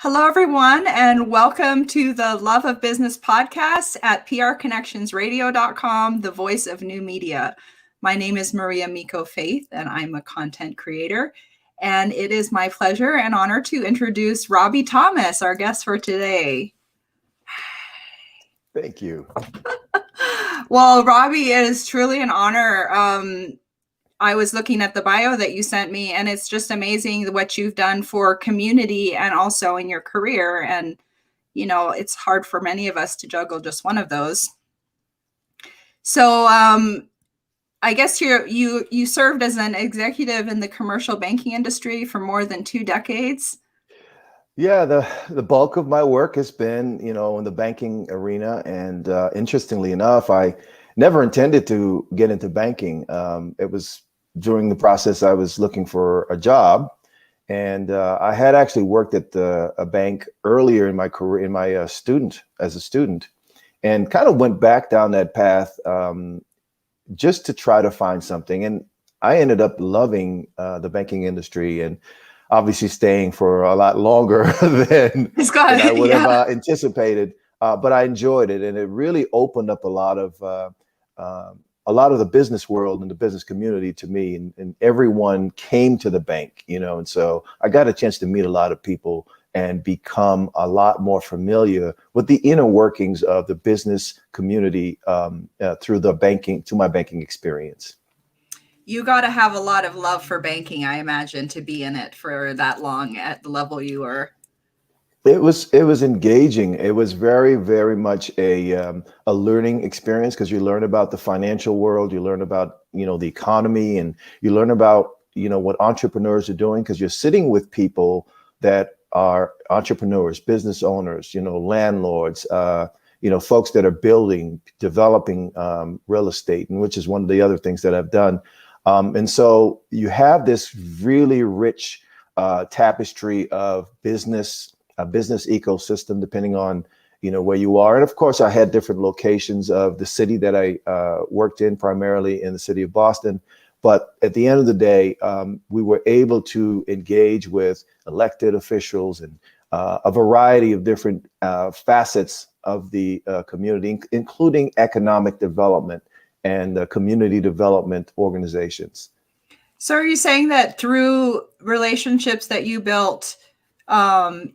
Hello, everyone, and welcome to the Love of Business podcast at prconnectionsradio.com, the voice of new media. My name is Maria Miko Faith, and I'm a content creator. And it is my pleasure and honor to introduce Robby Thomas, our guest for today. Thank you. Well, Robby, it is truly an honor. I was looking at the bio that you sent me, and it's just amazing what you've done for community and also in your career. And, you know, it's hard for many of us to juggle just one of those. So I guess you served as an executive in the commercial banking industry for more than 2 decades. Yeah, the bulk of my work has been, in the banking arena. And interestingly enough, I never intended to get into banking. It was during the process I was looking for a job. And I had actually worked at a bank earlier in my career, as a student, and kind of went back down that path just to try to find something. And I ended up loving the banking industry and obviously staying for a lot longer than I would have anticipated. But I enjoyed it, and it really opened up a lot of the business world and the business community to me, and everyone came to the bank, and so I got a chance to meet a lot of people and become a lot more familiar with the inner workings of the business community through my banking experience. You got to have a lot of love for banking, I imagine, to be in it for that long at the level you were. It was engaging. It was very, very much a learning experience, because you learn about the financial world, you learn about, the economy, and you learn about, what entrepreneurs are doing, because you're sitting with people that are entrepreneurs, business owners, landlords, folks that are developing real estate, and which is one of the other things that I've done. And so you have this really rich tapestry of a business ecosystem, depending on, where you are. And of course, I had different locations of the city that I worked in, primarily in the city of Boston. But at the end of the day, we were able to engage with elected officials and a variety of different facets of the community, including economic development and community development organizations. So are you saying that through relationships that you built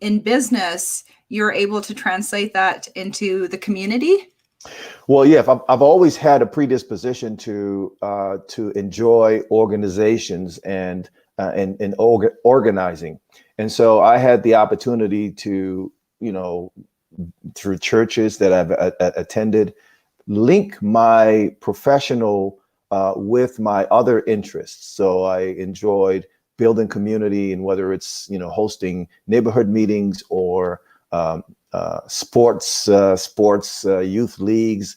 in business, you're able to translate that into the community? Well, yeah, I've always had a predisposition to enjoy organizations and organizing, and so I had the opportunity to, through churches that I've attended, link my professional with my other interests. So I enjoyed building community, and whether it's, hosting neighborhood meetings or sports youth leagues,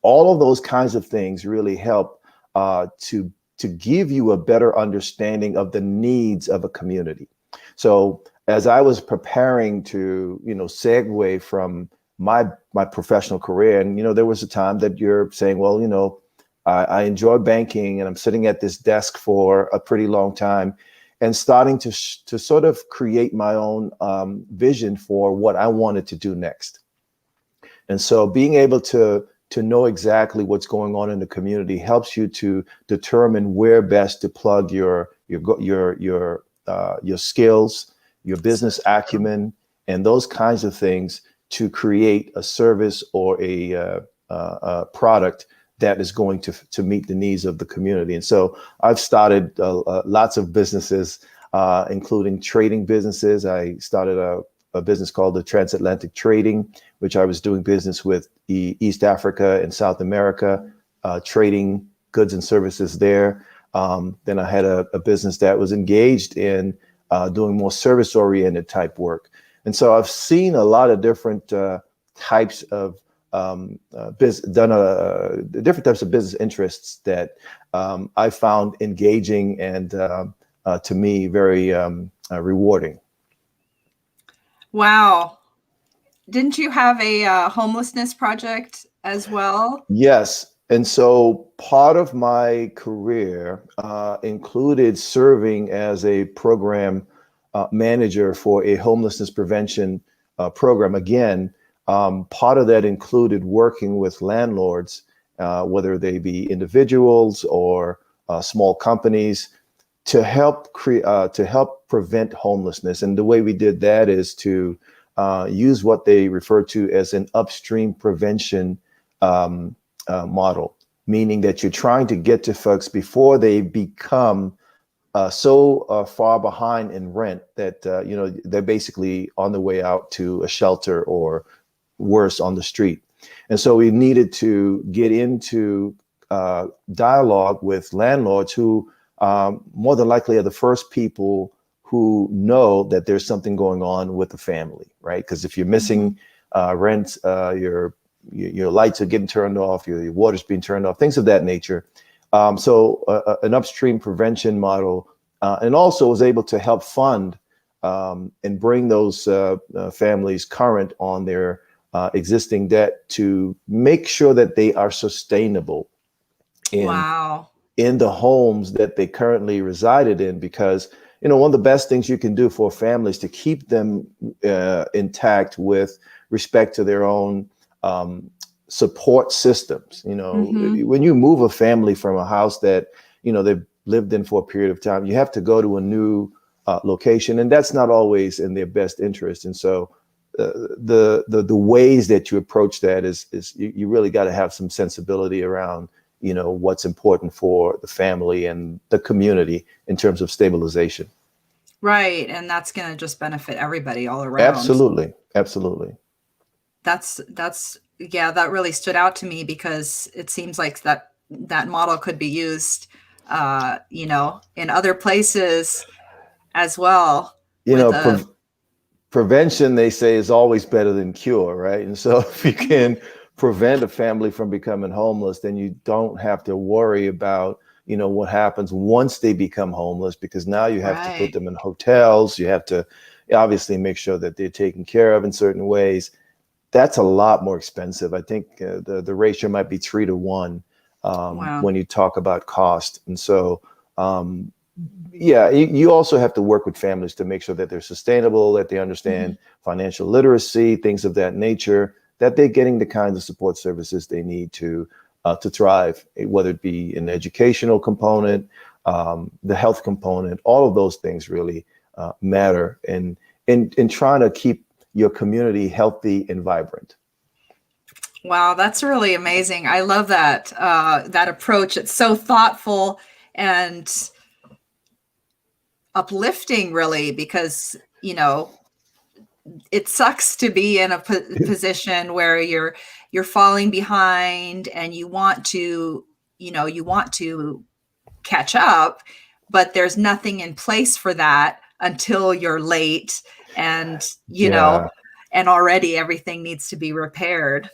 all of those kinds of things really help to give you a better understanding of the needs of a community. So as I was preparing to, segue from my professional career, and there was a time that you're saying, well, I enjoy banking, and I'm sitting at this desk for a pretty long time, and starting to sort of create my own vision for what I wanted to do next. And so being able to know exactly what's going on in the community helps you to determine where best to plug your skills, your business acumen, and those kinds of things to create a service or a product that is going to meet the needs of the community. And so I've started lots of businesses, including trading businesses. I started a business called the Transatlantic Trading, which I was doing business with East Africa and South America, trading goods and services there. Then I had a business that was engaged in doing more service-oriented type work. And so I've seen a lot of different types of different types of business interests that I found engaging and to me very rewarding. Wow. Didn't you have a homelessness project as well? Yes. And so part of my career included serving as a program manager for a homelessness prevention program. Again, part of that included working with landlords, whether they be individuals or small companies, to help prevent homelessness. And the way we did that is to use what they refer to as an upstream prevention model, meaning that you're trying to get to folks before they become so far behind in rent that they're basically on the way out to a shelter or worse, on the street. And so we needed to get into dialogue with landlords who more than likely are the first people who know that there's something going on with the family, right? Because if you're missing rent, your lights are getting turned off, your water's being turned off, things of that nature. So an upstream prevention model, and also was able to help fund and bring those families current on their existing debt to make sure that they are sustainable in the homes that they currently resided in. Because one of the best things you can do for a family is to keep them intact with respect to their own support systems. When you move a family from a house that they've lived in for a period of time, you have to go to a new location, and that's not always in their best interest. And so the ways that you approach that is you really got to have some sensibility around what's important for the family and the community in terms of stabilization. Right, and that's going to just benefit everybody all around. Absolutely. That's yeah, that really stood out to me, because it seems like that model could be used in other places as well. Prevention, they say, is always better than cure, right? And so if you can prevent a family from becoming homeless, then you don't have to worry about what happens once they become homeless, because now you have to put them in hotels. You have to obviously make sure that they're taken care of in certain ways. That's a lot more expensive. I think the ratio might be 3 to 1 when you talk about cost. And so, you also have to work with families to make sure that they're sustainable, that they understand financial literacy, things of that nature, that they're getting the kinds of support services they need to thrive, whether it be an educational component, the health component. All of those things really matter in trying to keep your community healthy and vibrant. Wow, that's really amazing. I love that that approach. It's so thoughtful and uplifting, really, because it sucks to be in a position where you're falling behind and you want to catch up, but there's nothing in place for that until you're late, and and already everything needs to be repaired.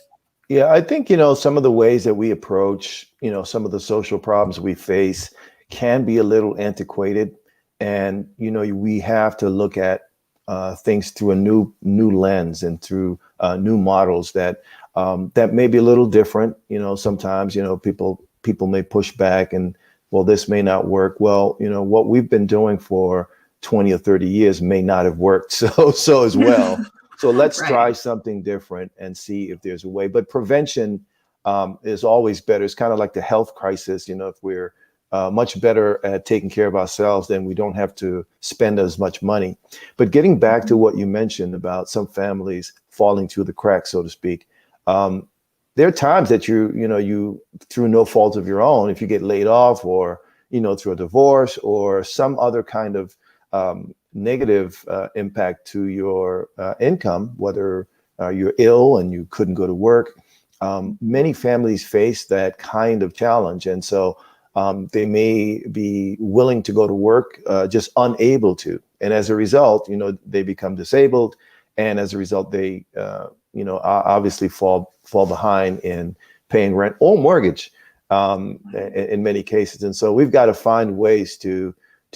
Yeah, I think some of the ways that we approach some of the social problems we face can be a little antiquated, and we have to look at things through a new lens and through new models that may be a little different. Sometimes people may push back and, well, this may not work. Well, what we've been doing for 20 or 30 years may not have worked so as well. So let's try something different and see if there's a way. But prevention is always better. It's kind of like the health crisis. If we're much better at taking care of ourselves, then we don't have to spend as much money. But getting back to what you mentioned about some families falling through the cracks, so to speak, there are times that you through no fault of your own, if you get laid off, or through a divorce or some other kind of negative impact to your income, whether you're ill and you couldn't go to work. Many families face that kind of challenge, and so they may be willing to go to work, just unable to, and as a result, they become disabled, and as a result, they obviously fall behind in paying rent or mortgage in many cases. And so we've got to find ways to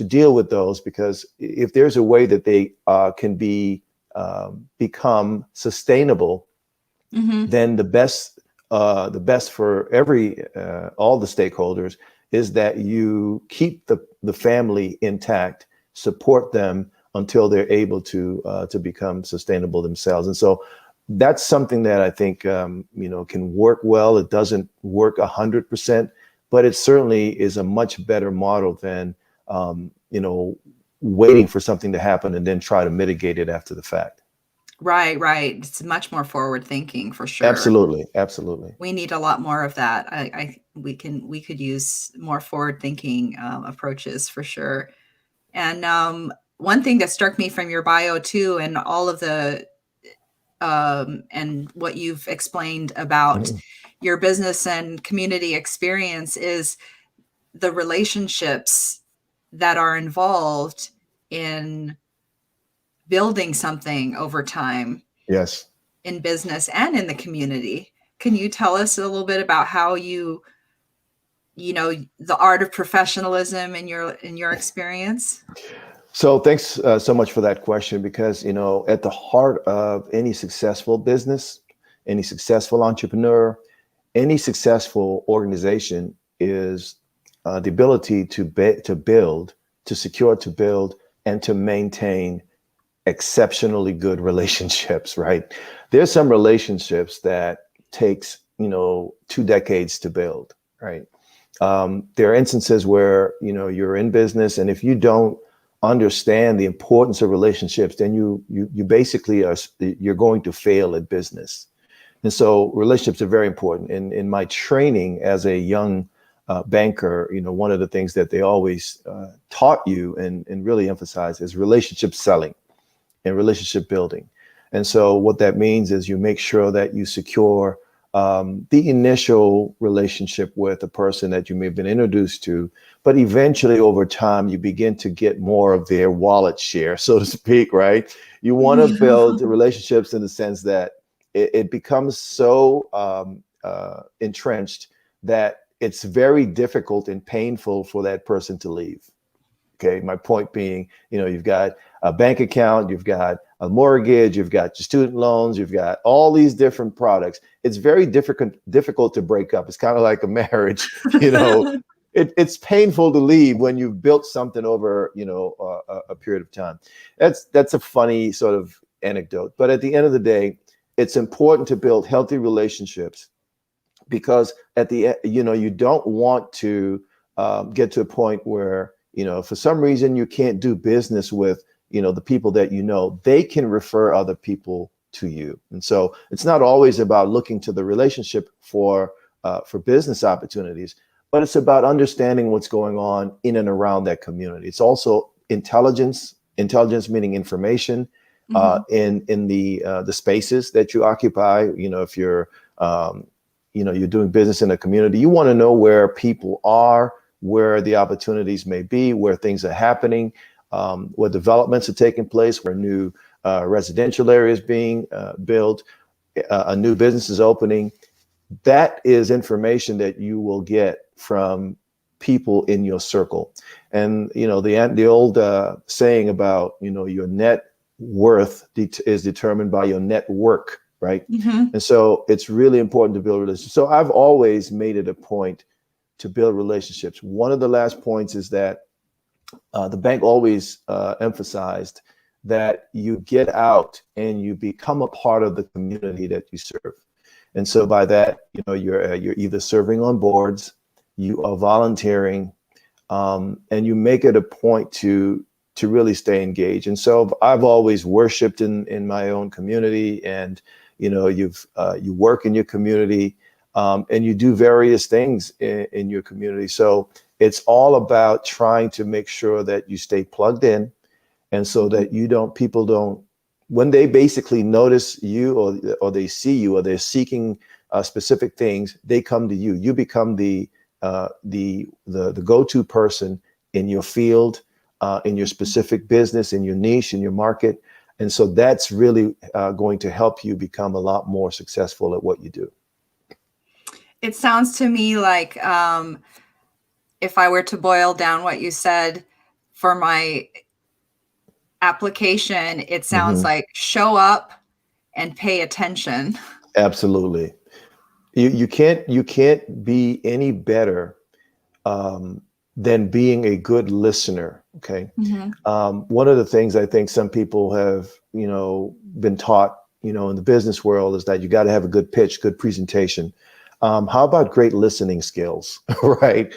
deal with those, because if there's a way that they can become sustainable, then the best for all the stakeholders is that you keep the family intact, support them until they're able to become sustainable themselves. And so that's something that I think can work well. It doesn't work 100%, but it certainly is a much better model than waiting for something to happen and then try to mitigate it after the fact. Right, right. It's much more forward thinking for sure. Absolutely, absolutely. We need a lot more of that. We could use more forward thinking approaches for sure. And one thing that struck me from your bio too, and all of the and what you've explained about Mm-hmm. your business and community experience is the relationships that are involved in building something over time Yes. in business and in the community. Can you tell us a little bit about how the art of professionalism in your experience? So thanks so much for that question, because at the heart of any successful business, any successful entrepreneur, any successful organization is the ability to build, to secure, to build, and to maintain exceptionally good relationships. Right? There's some relationships that takes 2 decades to build. Right? There are instances where you're in business, and if you don't understand the importance of relationships, then you basically you're going to fail at business. And so relationships are very important. In my training as a young banker, one of the things that they always taught you and really emphasize is relationship selling and relationship building. And so what that means is you make sure that you secure the initial relationship with a person that you may have been introduced to, but eventually over time, you begin to get more of their wallet share, so to speak, right? You want to build relationships in the sense that it becomes so entrenched that it's very difficult and painful for that person to leave. Okay, my point being, you've got a bank account, you've got a mortgage, you've got your student loans, you've got all these different products. It's very difficult to break up. It's kind of like a marriage, it's painful to leave when you've built something over, a period of time. That's a funny sort of anecdote. But at the end of the day, it's important to build healthy relationships, because at the end, you don't want to get to a point where, for some reason you can't do business with, the people that they can refer other people to you. And so it's not always about looking to the relationship for business opportunities, but it's about understanding what's going on in and around that community. It's also intelligence meaning information in the spaces that you occupy. If you're you're doing business in a community, you want to know where people are, where the opportunities may be, where things are happening, where developments are taking place, where new residential areas being built, a new business is opening. That is information that you will get from people in your circle. And the old saying about your net worth is determined by your network, right? Mm-hmm. And so it's really important to build relationships. So I've always made it a point to build relationships. One of the last points is that the bank always emphasized that you get out and you become a part of the community that you serve. And so by that, you're either serving on boards, you are volunteering, and you make it a point to really stay engaged. And so I've always worshiped in my own community, and you work in your community, and you do various things in your community. So it's all about trying to make sure that you stay plugged in, and so that people don't, when they basically notice you or they see you or they're seeking specific things, they come to you. You become the go-to person in your field, in your specific business, in your niche, in your market. And so that's really going to help you become a lot more successful at what you do. It sounds to me like if I were to boil down what you said for my application, it sounds like show up and pay attention. Absolutely. You can't be any better than being a good listener Okay. Mhm. One of the things I think some people have, been taught, in the business world is that you got to have a good pitch, good presentation. How about great listening skills, right?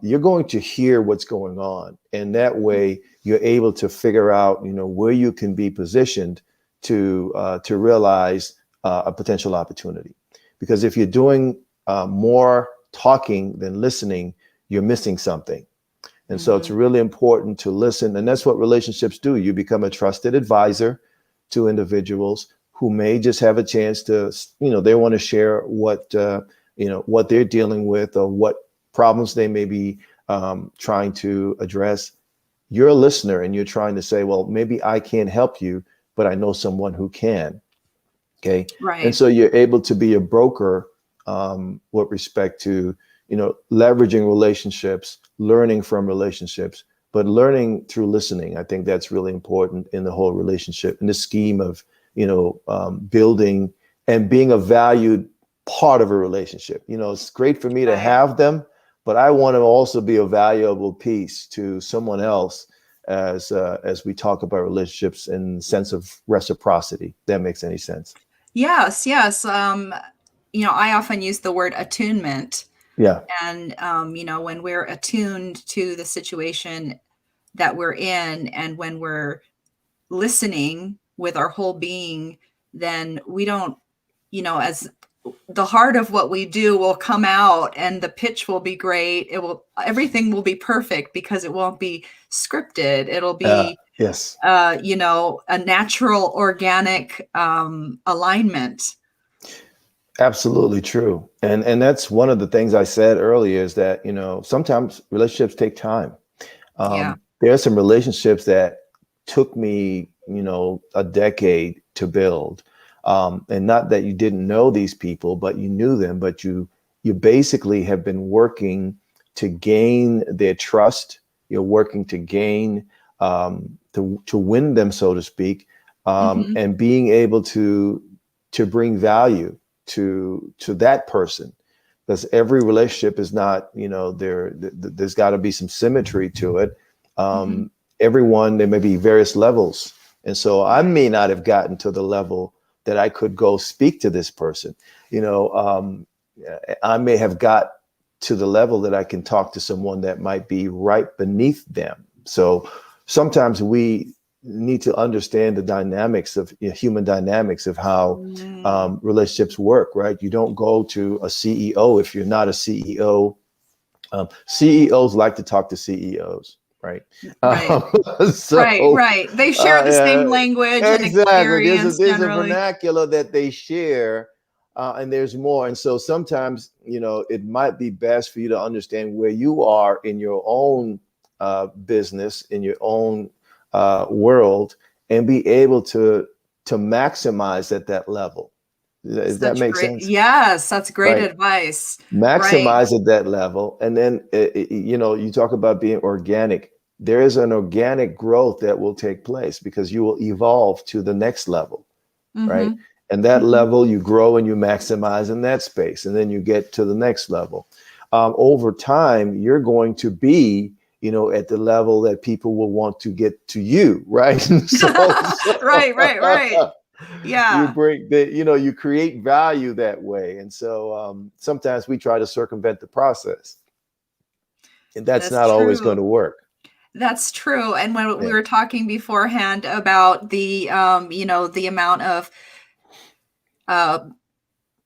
You're going to hear what's going on, and that way you're able to figure out, where you can be positioned to realize a potential opportunity. Because if you're doing more talking than listening, you're missing something. And so it's Mhm. really important to listen. And that's what relationships do. You become a trusted advisor to individuals who may just have a chance to, they want to share what they're dealing with or what problems they may be trying to address. You're a listener and you're trying to say, well, maybe I can't help you, but I know someone who can. Okay. And Right. so you're able to be a broker with respect to, leveraging relationships, learning from relationships, but learning through listening. I think that's really important in the whole relationship, in the scheme of, building and being a valued part of a relationship. It's great for me to Right. have them, but I want to also be a valuable piece to someone else as we talk about relationships in the sense of reciprocity. If that makes any sense. Yes, yes. I often use the word attunement. Yeah. And, when we're attuned to the situation that we're in, and when we're listening with our whole being, then we don't, as the heart of what we do will come out, and the pitch will be great. Everything will be perfect because it won't be scripted. It'll be, Yes. a natural, organic alignment. Absolutely true. And that's one of the things I said earlier is that, sometimes relationships take time. Yeah. There are some relationships that took me, a decade to build. And not that you didn't know these people, but you knew them, but you basically have been working to gain their trust. You're working to gain, to win them, so to speak, Hmm. and being able to bring value to that person, because every relationship is not, there's got to be some symmetry to it. Hmm. Everyone, there may be various levels, and so I Right. may not have gotten to the level that I could go speak to this person. you know um, I may have got to the level that I can talk to someone that might be right beneath them. So sometimes we need to understand the dynamics of, human dynamics of how Mm. relationships work, right? You don't go to a CEO if you're not a CEO. CEOs like to talk to CEOs, right? Right. Um, Right, so, right. They share the same yeah, language and exactly. There's a experience there's a generally. vernacular that they share, and there's more. And so sometimes, it might be best for you to understand where you are in your own business, in your own world, and be able to maximize at that level. Does that Such make great, sense? yes, that's great Right. advice. Right. Maximize at that level, and then you talk about being organic. There is an organic growth that will take place because you will evolve to the next level, right? Mhm. And that Mhm. level, you grow and you maximize in that space, and then you get to the next level. Over time, you're going to be, at the level that people will want to get to you, right? Right, right, right. You Yeah, bring that, you create value that way. And so sometimes we try to circumvent the process, and that's that's not always going true. to work. That's true. And when we Yeah. were talking beforehand about the amount of uh,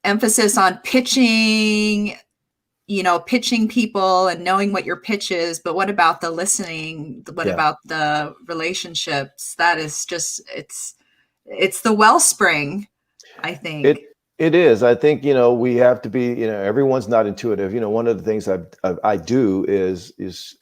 emphasis on pitching people and knowing what your pitch is, but what about the listening? What Yeah. about the relationships? That is just it's the wellspring, I think. It is. I think, we have to be, everyone's not intuitive. One of the things I do is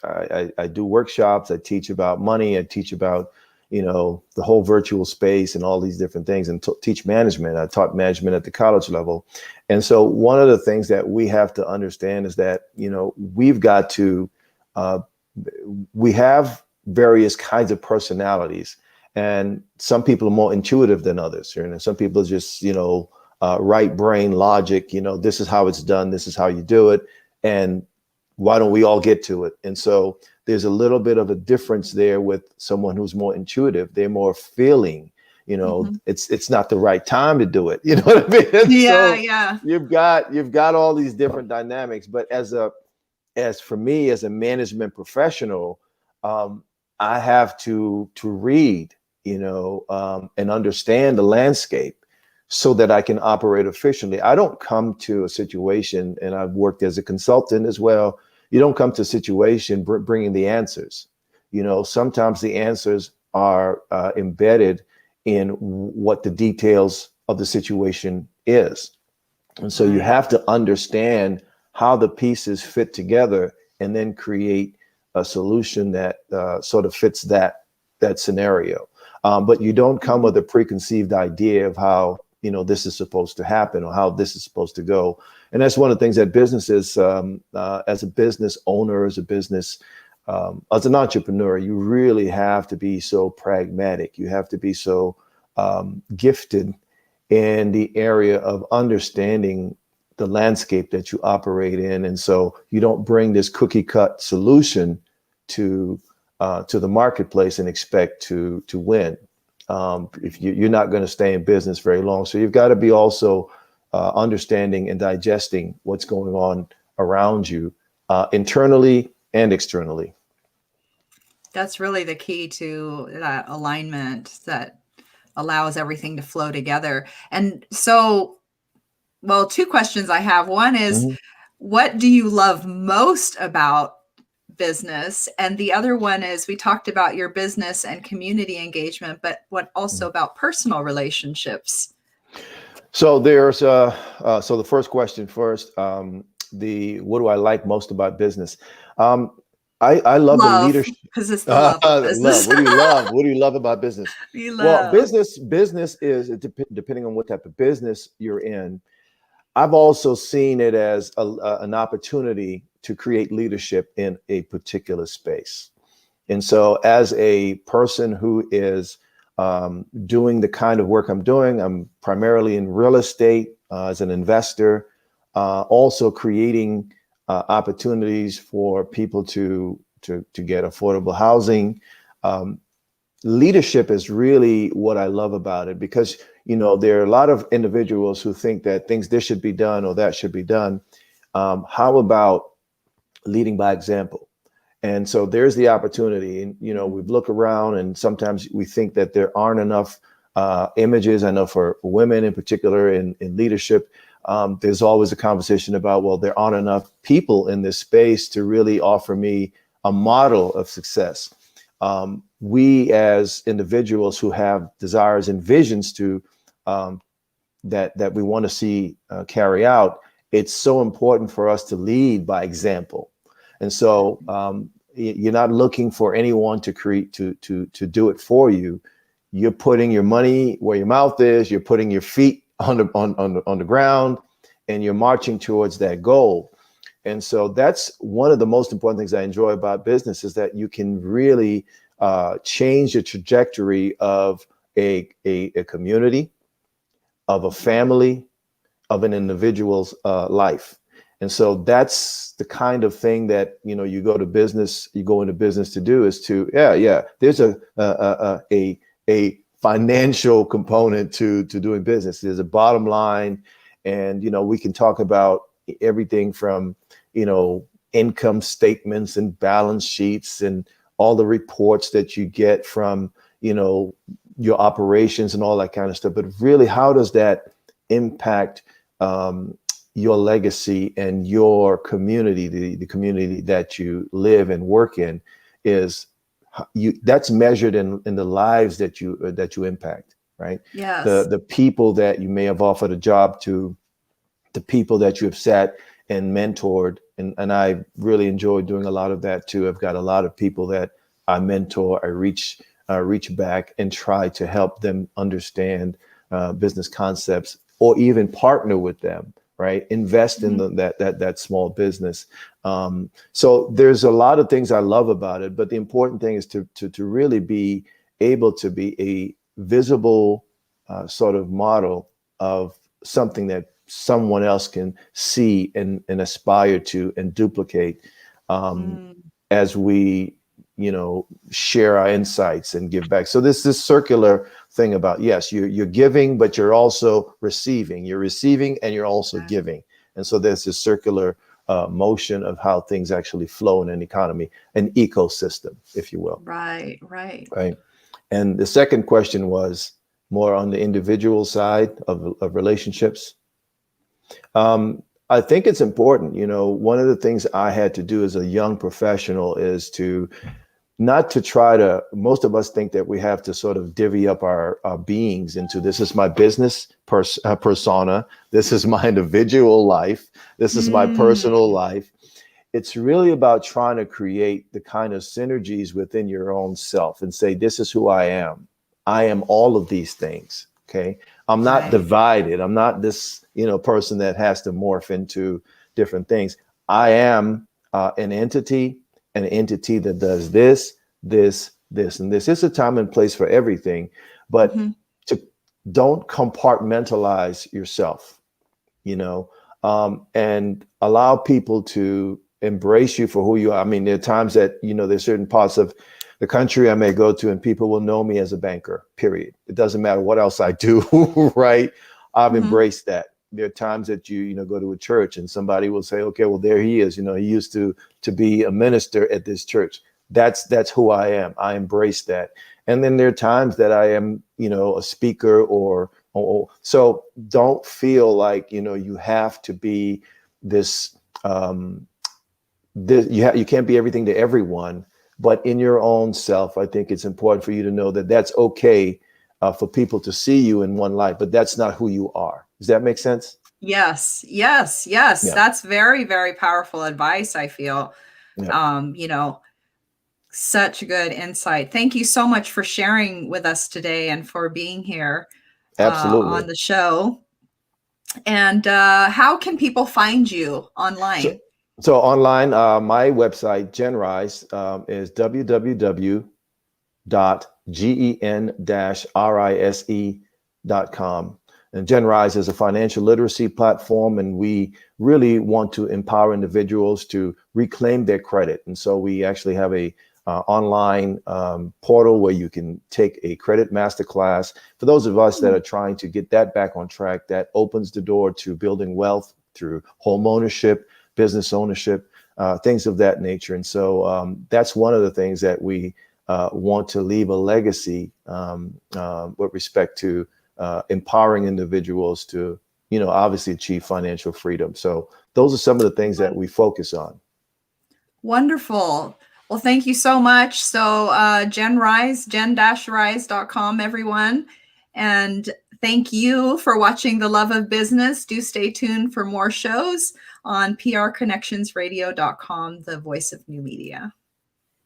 I do workshops. I teach about money. I teach about, the whole virtual space and all these different things, and teach management. I taught management at the college level. And so one of the things that we have to understand is that, we've got to, uh, we have various kinds of personalities, and some people are more intuitive than others. Some people are just, right brain logic. This is how it's done. This is how you do it. And why don't we all get to it? And so there's a little bit of a difference there with someone who's more intuitive. They're more feeling, Mhm. it's not the right time to do it. You know what I mean? And Yeah, so yeah. you've got all these different dynamics. But as for me as a management professional, um, I have to read, and understand the landscape so that I can operate efficiently. I don't come to a situation, and I've worked as a consultant as well. You don't come to a situation bringing the answers. Sometimes the answers are embedded in what the details of the situation is. And so you Right. have to understand how the pieces fit together and then create a solution that sort of fits that scenario. But you don't come with a preconceived idea of how this is supposed to happen or how this is supposed to go. And that's one of the things that businesses, as a business owner, as an entrepreneur, you really have to be so pragmatic. You have to be so gifted in the area of understanding the landscape that you operate in. And so you don't bring this cookie cut solution to the marketplace and expect to win. If you're not going to stay in business very long. So you've got to be also understanding and digesting what's going on around you, internally and externally. That's really the key to that alignment that allows everything to flow together. And so, well, two questions I have. One is, Mhm. what do you love most about business? And the other one is, we talked about your business and community engagement, but what also about personal relationships? So so the first question first, the what do I like most about business? Um, I love the Love, leadership. because it's the love of Love. business. What do you love? What do you love about business? You Well, love. business is depending on what type of business you're in. I've also seen it as an opportunity to create leadership in a particular space. And so, as a person who is doing the kind of work I'm doing, I'm primarily in real estate as an investor, also creating opportunities for people to get affordable housing. Um, Leadership is really what I love about it because there are a lot of individuals who think that things this should be done or that should be done. How about leading by example? And so there's the opportunity. And we've looked around, and sometimes we think that there aren't enough images. I know for women in particular in leadership, there's always a conversation about, well, there aren't enough people in this space to really offer me a model of success. We as individuals who have desires and visions to that we want to see carry out, it's so important for us to lead by example. And so you're not looking for anyone to create to do it for you. You're putting your money where your mouth is. You're putting your feet on the ground, and you're marching towards that goal. And so that's one of the most important things I enjoy about business is that you can really change the trajectory of a community, of a family, of an individual's life. And so that's the kind of thing that you go into business to do is to there's a financial component to doing business. There's a bottom line, and we can talk about everything from income statements and balance sheets and all the reports that you get from your operations and all that kind of stuff. But really, how does that impact your legacy and your community, the community that you live and work in? That's measured in the lives that you impact, right? Yes. The people that you may have offered a job to, the people that you have sat and mentored, and I really enjoy doing a lot of that too. I've got a lot of people that I mentor. I reach back and try to help them understand business concepts, or even partner with them, right? Invest in that small business. So there's a lot of things I love about it, but the important thing is to really be able to be a visible sort of model of something that someone else can see and aspire to and duplicate. Mm. as we, share our insights and give back. So this circular thing about, yes, you're giving, but you're also receiving. You're receiving and you're also giving. And so there's this circular motion of how things actually flow in an economy, an ecosystem, if you will. Right, right. Right. And the second question was more on the individual side of relationships. I think it's important. One of the things I had to do as a young professional is to not to try to, most of us think that we have to sort of divvy up our beings into, this is my business persona, this is my individual life, this is my personal life. It's really about trying to create the kind of synergies within your own self and say, this is who I am. I am all of these things. Okay. I'm not divided. I'm not this, person that has to morph into different things. I am an entity that does this, and this. It's a time and place for everything, but don't compartmentalize yourself, and allow people to embrace you for who you are. I mean, there are times that, there's certain parts of the country I may go to and people will know me as a banker, period. It doesn't matter what else I do, right? I've embraced that. There are times that you go to a church and somebody will say, okay, well, there he is. He used to be a minister at this church. That's who I am. I embrace that. And then there are times that I am, a speaker or so don't feel like, you have to be this, you can't be everything to everyone, but in your own self, I think it's important for you to know that that's okay for people to see you in one light, but that's not who you are. Does that make sense? Yes. Yeah. That's very, very powerful advice, I feel. Yeah. Such good insight. Thank you so much for sharing with us today and for being here Absolutely. on the show. And how can people find you online? So online, my website, GenRise, is www.gen-rise.com. And GenRise is a financial literacy platform, and we really want to empower individuals to reclaim their credit. And so we actually have a online portal where you can take a credit masterclass. For those of us that are trying to get that back on track, that opens the door to building wealth through home ownership, business ownership, things of that nature. And so that's one of the things that we want to leave a legacy with respect to empowering individuals to, obviously achieve financial freedom. So those are some of the things that we focus on. Wonderful. Well, thank you so much. So GenRise, gen-rise.com, everyone. And thank you for watching The Love of Business. Do stay tuned for more shows on prconnectionsradio.com, the voice of new media.